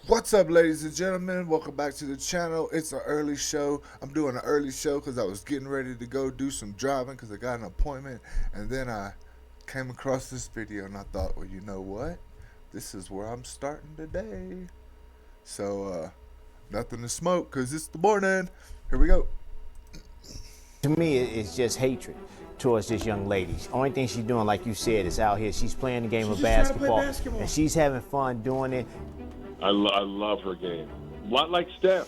What's up, ladies and gentlemen? Welcome back to the channel. It's an early show. I'm doing an early show because I was getting ready to go do some driving because I got an appointment. And then I came across this video and I thought, well, you know what? This is where I'm starting today. So, nothing to smoke because it's the morning. Here we go. To me, it's just hatred towards this young lady. Only thing she's doing, like you said, is out here. She's playing the game of basketball, and she's having fun doing it. I love her game. A lot like Steph.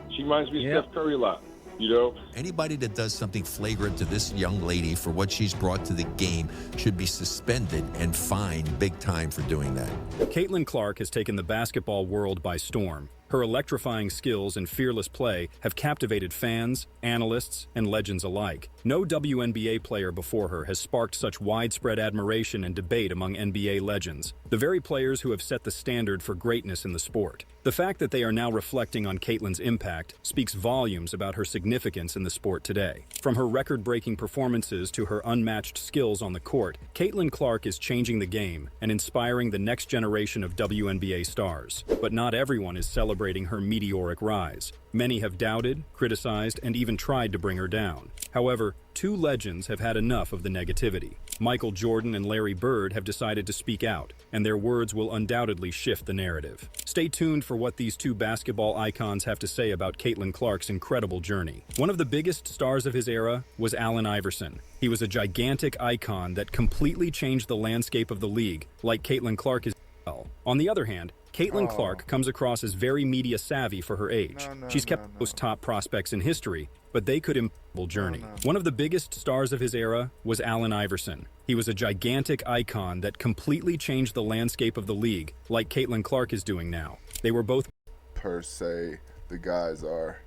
She reminds me of Steph Curry a lot, you know? Anybody that does something flagrant to this young lady for what she's brought to the game should be suspended and fined big time for doing that. Caitlin Clark has taken the basketball world by storm. Her electrifying skills and fearless play have captivated fans, analysts, and legends alike. No WNBA player before her has sparked such widespread admiration and debate among NBA legends, the very players who have set the standard for greatness in the sport. The fact that they are now reflecting on Caitlin's impact speaks volumes about her significance in the sport today. From her record-breaking performances to her unmatched skills on the court, Caitlin Clark is changing the game and inspiring the next generation of WNBA stars. But not everyone is celebrating her meteoric rise. Many have doubted, criticized, and even tried to bring her down. However, two legends have had enough of the negativity. Michael Jordan and Larry Bird have decided to speak out, and their words will undoubtedly shift the narrative. Stay tuned for what these two basketball icons have to say about Caitlin Clark's incredible journey. One of the biggest stars of his era was Allen Iverson. He was a gigantic icon that completely changed the landscape of the league, like Caitlin Clark is well. On the other hand, Caitlin Clark comes across as very media savvy for her age. She's kept most top prospects in history, but they could impossible journey. One of the biggest stars of his era was Allen Iverson. He was a gigantic icon that completely changed the landscape of the league, like Caitlin Clark is doing now. They were both Per se, the guys are.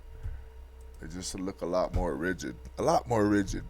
They just look a lot more rigid. A lot more rigid.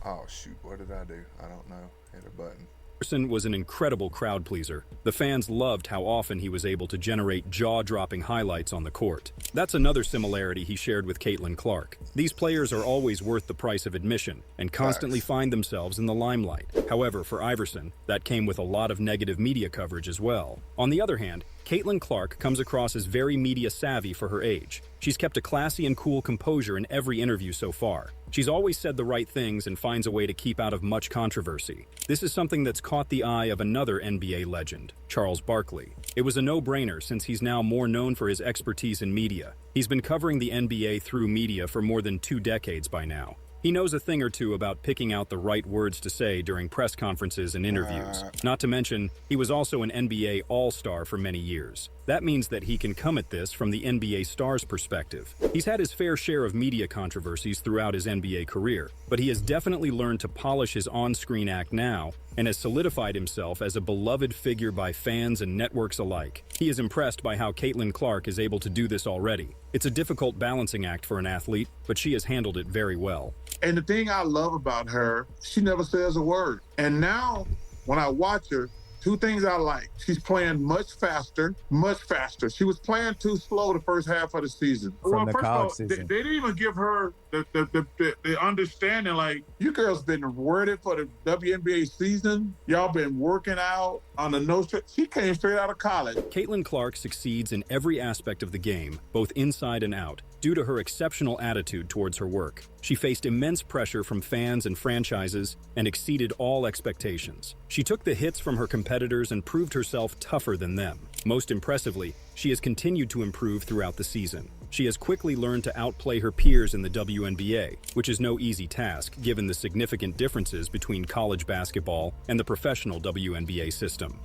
Oh, shoot. What did I do? I don't know. Hit a button. Iverson was an incredible crowd pleaser. The fans loved how often he was able to generate jaw-dropping highlights on the court. That's another similarity he shared with Caitlin Clark. These players are always worth the price of admission and constantly find themselves in the limelight. However, for Iverson, that came with a lot of negative media coverage as well. On the other hand, Caitlin Clark comes across as very media savvy for her age. She's kept a classy and cool composure in every interview so far. She's always said the right things and finds a way to keep out of much controversy. This is something that's caught the eye of another NBA legend, Charles Barkley. It was a no-brainer since he's now more known for his expertise in media. He's been covering the NBA through media for more than 2 decades by now. He knows a thing or two about picking out the right words to say during press conferences and interviews. Not to mention, he was also an NBA All-Star for many years. That means that he can come at this from the NBA star's perspective. He's had his fair share of media controversies throughout his NBA career, but he has definitely learned to polish his on-screen act now and has solidified himself as a beloved figure by fans and networks alike. He is impressed by how Caitlin Clark is able to do this already. It's a difficult balancing act for an athlete, but she has handled it very well. And the thing I love about her, she never says a word. And now, when I watch her, 2 things I like. She's playing much faster, much faster. She was playing too slow the first half of the season. From the college season. They didn't even give her the understanding, like, you girls been worded for the WNBA season. Y'all been working out on the no. She came straight out of college. Caitlin Clark succeeds in every aspect of the game, both inside and out, due to her exceptional attitude towards her work. She faced immense pressure from fans and franchises and exceeded all expectations. She took the hits from her competitors and proved herself tougher than them. Most impressively, she has continued to improve throughout the season. She has quickly learned to outplay her peers in the WNBA, which is no easy task given the significant differences between college basketball and the professional WNBA system.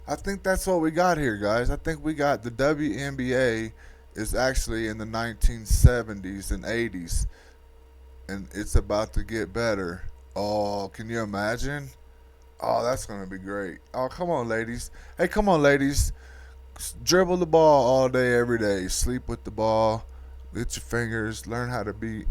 I think that's what we got here, guys. I think we got the WNBA is actually in the 1970s and 80s, and it's about to get better. Oh, can you imagine? Oh, that's going to be great. Oh, come on, ladies. Hey, come on, ladies. Dribble the ball all day, every day. Sleep with the ball. Hit your fingers. Learn how to be,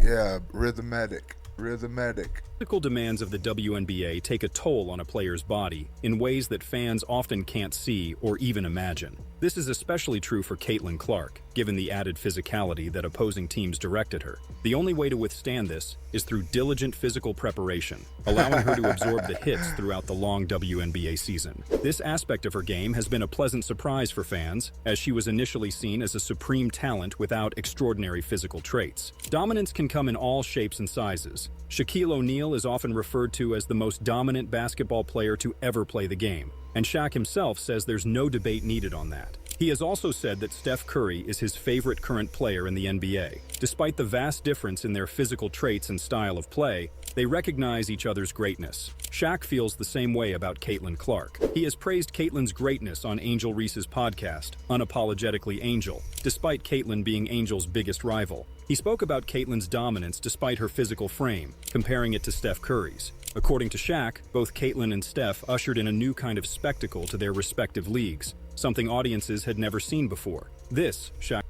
rhythmic. Physical demands of the WNBA take a toll on a player's body in ways that fans often can't see or even imagine. This is especially true for Caitlin Clark, given the added physicality that opposing teams direct at her. The only way to withstand this is through diligent physical preparation, allowing her to absorb the hits throughout the long WNBA season. This aspect of her game has been a pleasant surprise for fans, as she was initially seen as a supreme talent without extraordinary physical traits. Dominance can come in all shapes and sizes. Shaquille O'Neal is often referred to as the most dominant basketball player to ever play the game, and Shaq himself says there's no debate needed on that. He has also said that Steph Curry is his favorite current player in the NBA. Despite the vast difference in their physical traits and style of play, they recognize each other's greatness. Shaq feels the same way about Caitlin Clark. He has praised Caitlin's greatness on Angel Reese's podcast, Unapologetically Angel, despite Caitlin being Angel's biggest rival. He spoke about Caitlin's dominance despite her physical frame, comparing it to Steph Curry's. According to Shaq, both Caitlin and Steph ushered in a new kind of spectacle to their respective leagues, something audiences had never seen before. This, Shaq.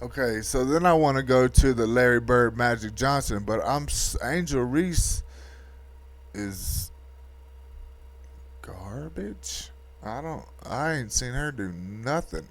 Okay, so then I want to go to the Larry Bird, Magic Johnson, but Angel Reese is garbage. I ain't seen her do nothing.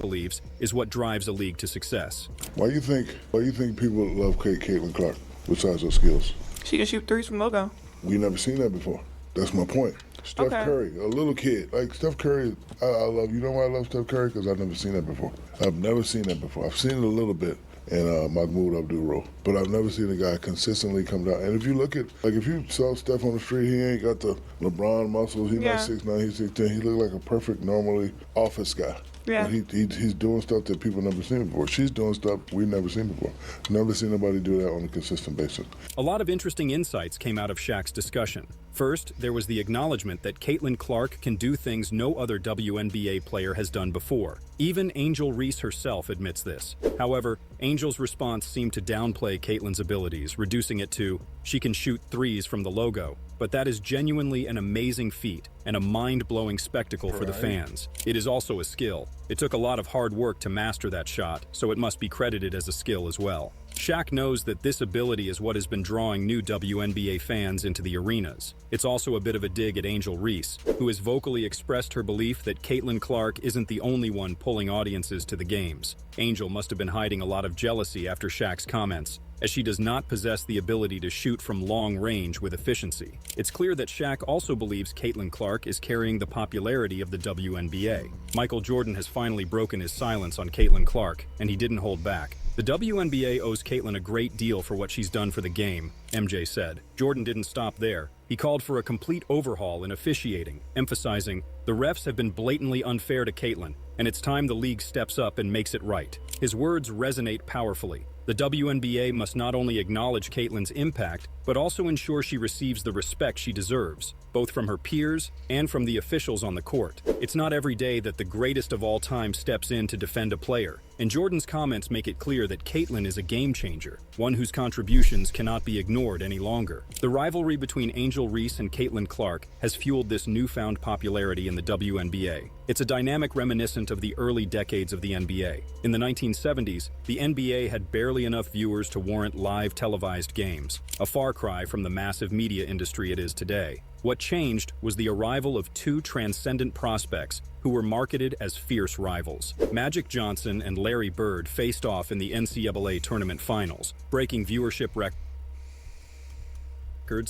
Believes is what drives a league to success. Why you think people love Caitlin Clark besides her skills? She can shoot threes from logo. We never seen that before. That's my point. Steph Curry, a little kid. Like Steph Curry, I love. You know why I love Steph Curry? Because I've never seen that before. I've never seen that before. I've seen it a little bit in Mahmoud Abdul-Roh, but I've never seen a guy consistently come down. And if you look at, like, if you saw Steph on the street, he ain't got the LeBron muscles. He's not 6'9", he's 6'10". He look like a perfect, normally office guy. Yeah. He's doing stuff that people never seen before. She's doing stuff we've never seen before. Never seen nobody do that on a consistent basis. A lot of interesting insights came out of Shaq's discussion. First, there was the acknowledgement that Caitlin Clark can do things no other WNBA player has done before. Even Angel Reese herself admits this. However, Angel's response seemed to downplay Caitlin's abilities, reducing it to, she can shoot threes from the logo. But that is genuinely an amazing feat and a mind-blowing spectacle for the fans. It is also a skill. It took a lot of hard work to master that shot, so it must be credited as a skill as well. Shaq knows that this ability is what has been drawing new WNBA fans into the arenas. It's also a bit of a dig at Angel Reese, who has vocally expressed her belief that Caitlin Clark isn't the only one pulling audiences to the games. Angel must have been hiding a lot of jealousy after Shaq's comments, as she does not possess the ability to shoot from long range with efficiency. It's clear that Shaq also believes Caitlin Clark is carrying the popularity of the WNBA. Michael Jordan has finally broken his silence on Caitlin Clark, and he didn't hold back. The WNBA owes Caitlin a great deal for what she's done for the game, MJ said. Jordan didn't stop there. He called for a complete overhaul in officiating, emphasizing, the refs have been blatantly unfair to Caitlin, and it's time the league steps up and makes it right. His words resonate powerfully. The WNBA must not only acknowledge Caitlin's impact, but also ensure she receives the respect she deserves, both from her peers and from the officials on the court. It's not every day that the greatest of all time steps in to defend a player, and Jordan's comments make it clear that Caitlin is a game changer, one whose contributions cannot be ignored any longer. The rivalry between Angel Reese and Caitlin Clark has fueled this newfound popularity in the WNBA. It's a dynamic reminiscent of the early decades of the NBA. In the 1970s, the NBA had barely enough viewers to warrant live televised games, a far cry from the massive media industry it is today. What changed was the arrival of two transcendent prospects who were marketed as fierce rivals. Magic Johnson and Larry Bird faced off in the NCAA tournament finals, breaking viewership records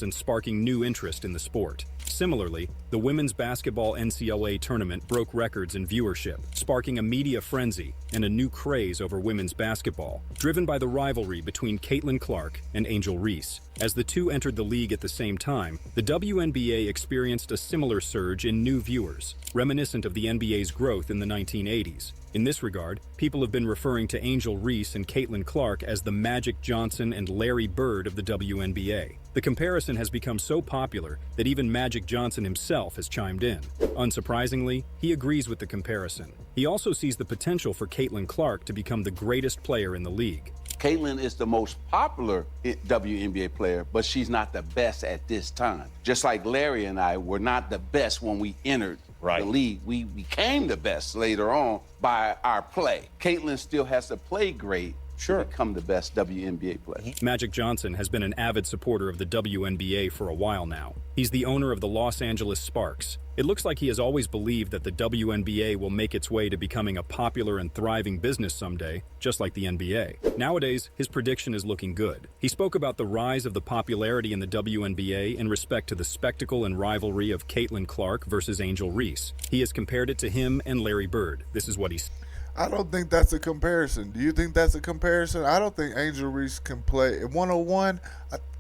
and sparking new interest in the sport. Similarly, the women's basketball NCAA tournament broke records in viewership, sparking a media frenzy and a new craze over women's basketball, driven by the rivalry between Caitlin Clark and Angel Reese. As the two entered the league at the same time, the WNBA experienced a similar surge in new viewers, reminiscent of the NBA's growth in the 1980s. In this regard, people have been referring to Angel Reese and Caitlin Clark as the Magic Johnson and Larry Bird of the WNBA. The comparison has become so popular that even Magic Johnson himself has chimed in. Unsurprisingly, he agrees with the comparison. He also sees the potential for Caitlin Clark to become the greatest player in the league. Caitlin is the most popular WNBA player, but she's not the best at this time. Just like Larry and I were not the best when we entered the league. We became the best later on by our play. Caitlin still has to play great to become the best WNBA player. Magic Johnson has been an avid supporter of the WNBA for a while now. He's the owner of the Los Angeles Sparks. It looks like he has always believed that the WNBA will make its way to becoming a popular and thriving business someday, just like the NBA. Nowadays, his prediction is looking good. He spoke about the rise of the popularity in the WNBA in respect to the spectacle and rivalry of Caitlin Clark versus Angel Reese. He has compared it to him and Larry Bird. This is what he said. I don't think that's a comparison. Do you think that's a comparison? I don't think Angel Reese can play. At 101,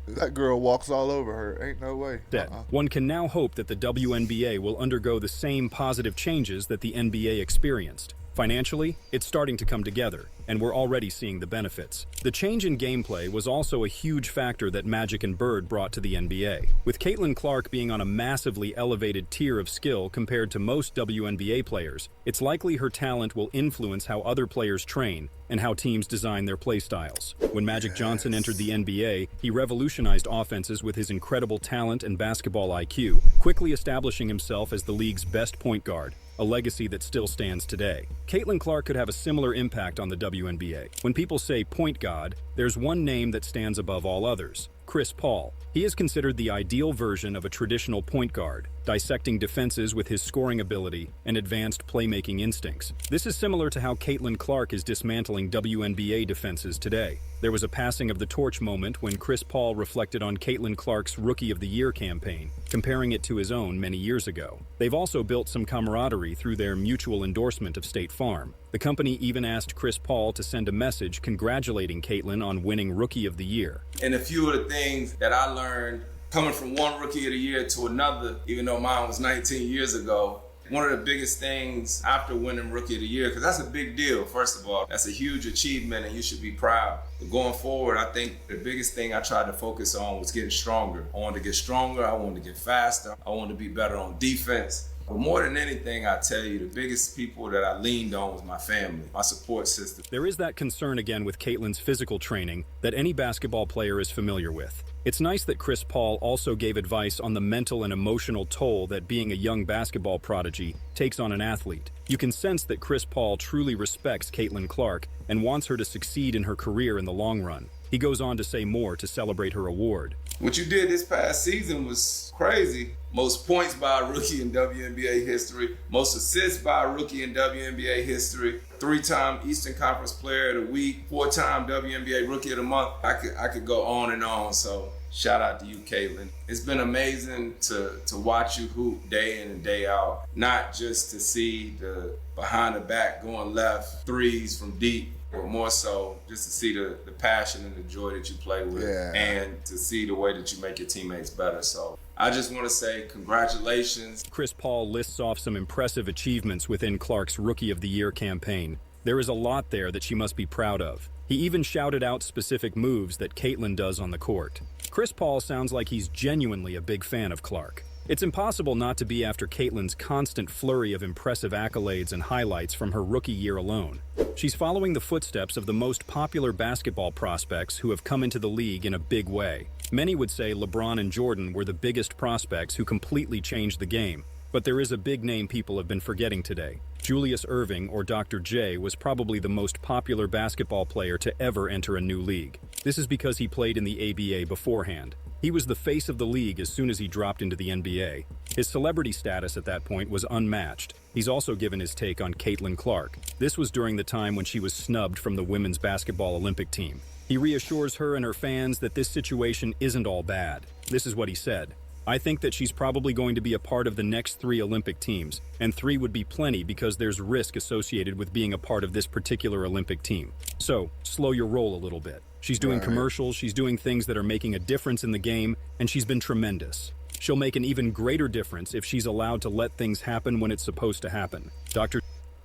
that girl walks all over her. Ain't no way. One can now hope that the WNBA will undergo the same positive changes that the NBA experienced. Financially, it's starting to come together, and we're already seeing the benefits. The change in gameplay was also a huge factor that Magic and Bird brought to the NBA. With Caitlin Clark being on a massively elevated tier of skill compared to most WNBA players, it's likely her talent will influence how other players train and how teams design their play styles. When Magic Johnson entered the NBA, he revolutionized offenses with his incredible talent and basketball IQ, quickly establishing himself as the league's best point guard, a legacy that still stands today. Caitlin Clark could have a similar impact on the WNBA. When people say point guard, there's one name that stands above all others: Chris Paul. He is considered the ideal version of a traditional point guard, dissecting defenses with his scoring ability and advanced playmaking instincts. This is similar to how Caitlin Clark is dismantling WNBA defenses today. There was a passing of the torch moment when Chris Paul reflected on Caitlin Clark's Rookie of the Year campaign, comparing it to his own many years ago. They've also built some camaraderie through their mutual endorsement of State Farm. The company even asked Chris Paul to send a message congratulating Caitlin on winning Rookie of the Year. And a few of the things that I learned coming from one Rookie of the Year to another, even though mine was 19 years ago, one of the biggest things after winning Rookie of the Year, because that's a big deal, first of all. That's a huge achievement and you should be proud. But going forward, I think the biggest thing I tried to focus on was getting stronger. I wanted to get stronger, I wanted to get faster, I wanted to be better on defense. But more than anything, I tell you, the biggest people that I leaned on was my family, my support system. There is that concern again with Caitlin's physical training that any basketball player is familiar with. It's nice that Chris Paul also gave advice on the mental and emotional toll that being a young basketball prodigy takes on an athlete. You can sense that Chris Paul truly respects Caitlin Clark and wants her to succeed in her career in the long run. He goes on to say more to celebrate her award. What you did this past season was crazy. Most points by a rookie in WNBA history, most assists by a rookie in WNBA history, 3-time Eastern Conference Player of the Week, 4-time WNBA Rookie of the Month. I could go on and on, so shout out to you, Caitlin. It's been amazing to watch you hoop day in and day out, not just to see the behind the back going left, threes from deep, but more so just to see the passion and the joy that you play with, and to see the way that you make your teammates better. So I just want to say congratulations. Chris Paul lists off some impressive achievements within Clark's Rookie of the Year campaign. There is a lot there that she must be proud of. He even shouted out specific moves that Caitlin does on the court. Chris Paul sounds like he's genuinely a big fan of Clark. It's impossible not to be after Caitlin's constant flurry of impressive accolades and highlights from her rookie year alone. She's following the footsteps of the most popular basketball prospects who have come into the league in a big way. Many would say LeBron and Jordan were the biggest prospects who completely changed the game. But there is a big name people have been forgetting today. Julius Erving, or Dr. J, was probably the most popular basketball player to ever enter a new league. This is because he played in the ABA beforehand. He was the face of the league as soon as he dropped into the NBA. His celebrity status at that point was unmatched. He's also given his take on Caitlin Clark. This was during the time when she was snubbed from the women's basketball Olympic team. He reassures her and her fans that this situation isn't all bad. This is what he said. I think that she's probably going to be a part of the next 3 Olympic teams, and 3 would be plenty because there's risk associated with being a part of this particular Olympic team. So, slow your roll a little bit. She's doing commercials, she's doing things that are making a difference in the game, and she's been tremendous. She'll make an even greater difference if she's allowed to let things happen when it's supposed to happen. Dr.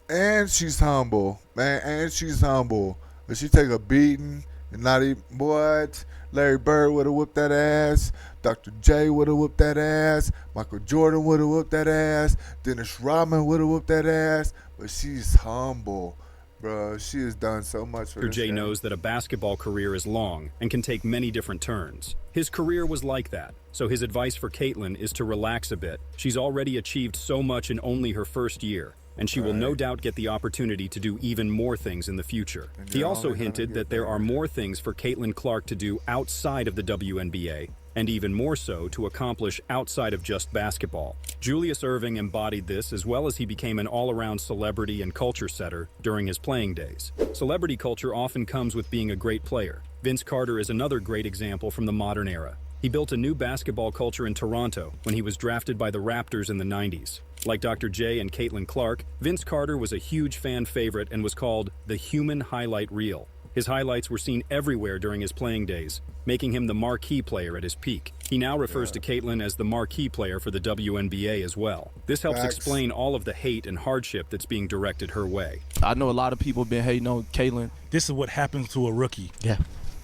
And she's humble, man, and she's humble. But she take a beating and not even, what? Larry Bird would have whooped that ass. Dr. J would have whooped that ass. Michael Jordan would have whooped that ass. Dennis Rodman would have whooped that ass. But she's humble, bro. She has done so much for Dr. this J game. knows that a basketball career is long and can take many different turns. His career was like that, so his advice for Caitlin is to relax a bit. She's already achieved so much in only her first year. and she will no doubt get the opportunity to do even more things in the future. He also hinted that there are more things for Caitlin Clark to do outside of the WNBA, and even more so to accomplish outside of just basketball. Julius Erving embodied this as well as he became an all-around celebrity and culture setter during his playing days. Celebrity culture often comes with being a great player. Vince Carter is another great example from the modern era. He built a new basketball culture in Toronto when he was drafted by the Raptors in the 90s. Like Dr. J and Caitlin Clark, Vince Carter was a huge fan favorite and was called the human highlight reel. His highlights were seen everywhere during his playing days, making him the marquee player at his peak. He now refers to Caitlin as the marquee player for the WNBA as well. This helps explain all of the hate and hardship that's being directed her way. I know a lot of people been hating on Caitlin. This is what happens to a rookie. Yeah.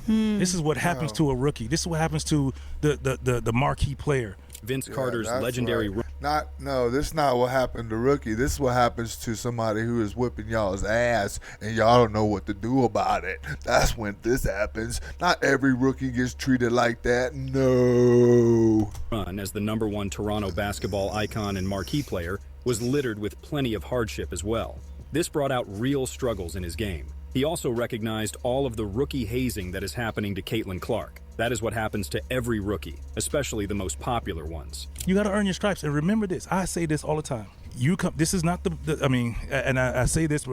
This is what happens to a rookie. This is what happens to the marquee player. Vince Carter's legendary... This is not what happened to rookie. This is what happens to somebody who is whipping y'all's ass and y'all don't know what to do about it. That's when this happens. Not every rookie gets treated like that. No. Run as the #1 Toronto basketball icon and marquee player was littered with plenty of hardship as well. This brought out real struggles in his game. He also recognized all of the rookie hazing that is happening to Caitlin Clark. That is what happens to every rookie, especially the most popular ones. You got to earn your stripes, and remember this. I say this all the time. This is not I say this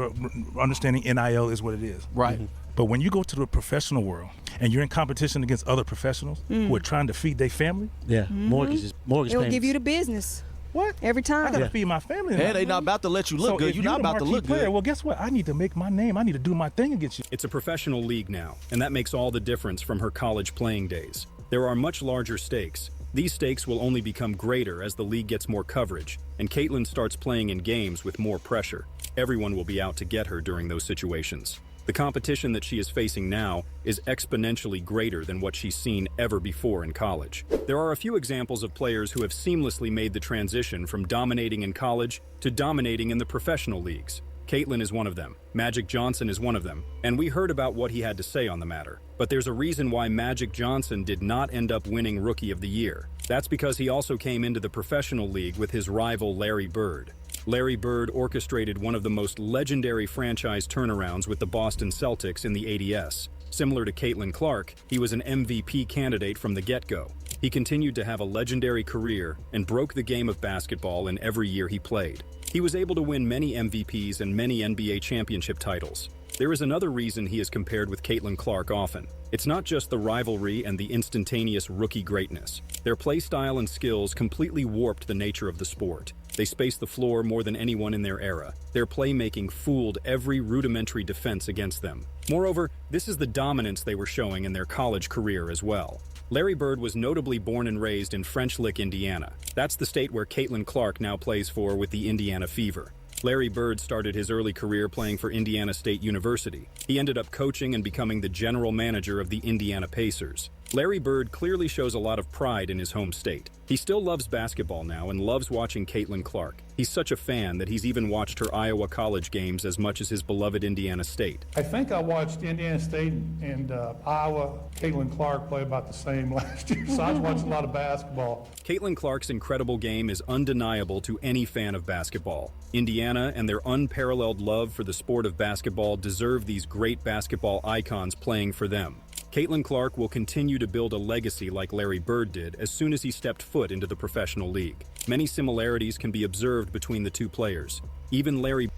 understanding NIL is what it is. Right. But when you go to the professional world and you're in competition against other professionals who are trying to feed their family, mortgage It'll give you the business. What? Every time. I gotta feed my family. Hey, they not about to let you look good. You're not about to look good. Well, guess what? I need to make my name. I need to do my thing against you. It's a professional league now, and that makes all the difference from her college playing days. There are much larger stakes. These stakes will only become greater as the league gets more coverage, and Caitlin starts playing in games with more pressure. Everyone will be out to get her during those situations. The competition that she is facing now is exponentially greater than what she's seen ever before in college. There are a few examples of players who have seamlessly made the transition from dominating in college to dominating in the professional leagues. Caitlin is one of them. Magic Johnson is one of them. And we heard about what he had to say on the matter. But there's a reason why Magic Johnson did not end up winning Rookie of the Year. That's because he also came into the professional league with his rival Larry Bird. Larry Bird orchestrated one of the most legendary franchise turnarounds with the Boston Celtics in the ADS. Similar to Caitlin Clark, he was an MVP candidate from the get-go. He continued to have a legendary career and broke the game of basketball in every year he played. He was able to win many MVPs and many NBA championship titles. There is another reason he is compared with Caitlin Clark often. It's not just the rivalry and the instantaneous rookie greatness. Their play style and skills completely warped the nature of the sport. They spaced the floor more than anyone in their era. Their playmaking fooled every rudimentary defense against them. Moreover, this is the dominance they were showing in their college career as well. Larry Bird was notably born and raised in French Lick, Indiana. That's the state where Caitlin Clark now plays for with the Indiana Fever. Larry Bird started his early career playing for Indiana State University. He ended up coaching and becoming the general manager of the Indiana Pacers. Larry Bird clearly shows a lot of pride in his home state. He still loves basketball now and loves watching Caitlin Clark. He's such a fan that he's even watched her Iowa college games as much as his beloved Indiana State. I think I watched Indiana State and Iowa. Caitlin Clark play about the same last year, so I watched a lot of basketball. Caitlin Clark's incredible game is undeniable to any fan of basketball. Indiana and their unparalleled love for the sport of basketball deserve these great basketball icons playing for them. Caitlin Clark will continue to build a legacy like Larry Bird did as soon as he stepped foot into the professional league. Many similarities can be observed between the two players. Even Larry...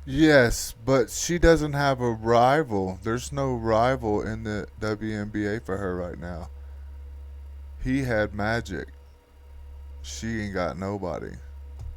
Yes, but she doesn't have a rival. There's no rival in the WNBA for her right now. He had Magic. She ain't got nobody.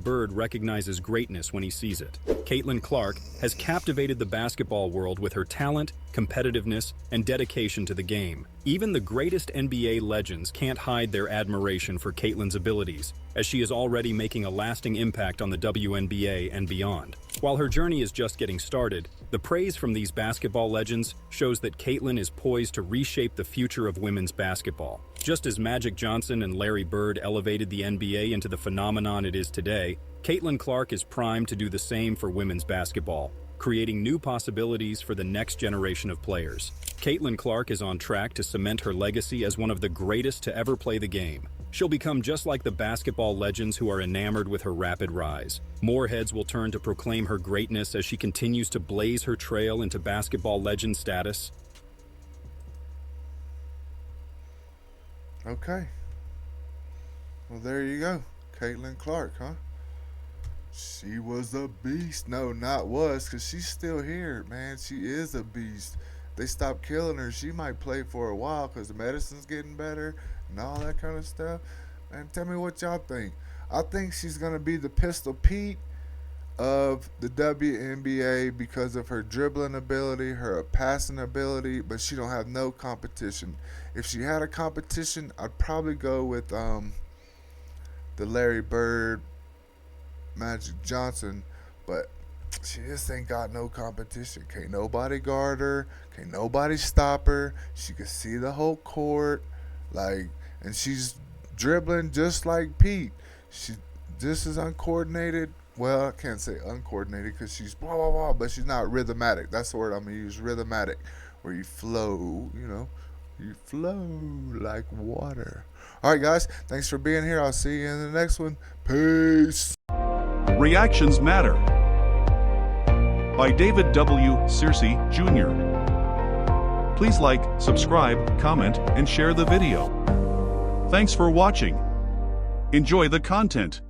Bird recognizes greatness when he sees it. Caitlin Clark has captivated the basketball world with her talent, competitiveness, and dedication to the game. Even the greatest NBA legends can't hide their admiration for Caitlin's abilities, as she is already making a lasting impact on the WNBA and beyond. While her journey is just getting started, the praise from these basketball legends shows that Caitlin is poised to reshape the future of women's basketball. Just as Magic Johnson and Larry Bird elevated the NBA into the phenomenon it is today, Caitlin Clark is primed to do the same for women's basketball, creating new possibilities for the next generation of players. Caitlin Clark is on track to cement her legacy as one of the greatest to ever play the game. She'll become just like the basketball legends who are enamored with her rapid rise. More heads will turn to proclaim her greatness as she continues to blaze her trail into basketball legend status. Okay. Well, there you go. Caitlin Clark, huh? She was a beast. No, not was, because she's still here, man. She is a beast. They stopped killing her. She might play for a while because the medicine's getting better and all that kind of stuff. Man, tell me what y'all think. I think she's going to be the Pistol Pete of the WNBA because of her dribbling ability, her passing ability, but she don't have no competition. If she had a competition, I'd probably go with the Larry Bird, Magic Johnson, but she just ain't got no competition. Can't nobody guard her. Can't nobody stop her. She can see the whole court, and she's dribbling just like Pete. She just as uncoordinated. Well, I can't say uncoordinated because she's blah blah blah, but she's not rhythmatic. That's the word I'm gonna use. Rhythmatic, where you flow. You flow like water. All right, guys. Thanks for being here. I'll see you in the next one. Peace. Reactions Matter by David W. Searcy, Jr. Please like, subscribe, comment, and share the video. Thanks for watching. Enjoy the content.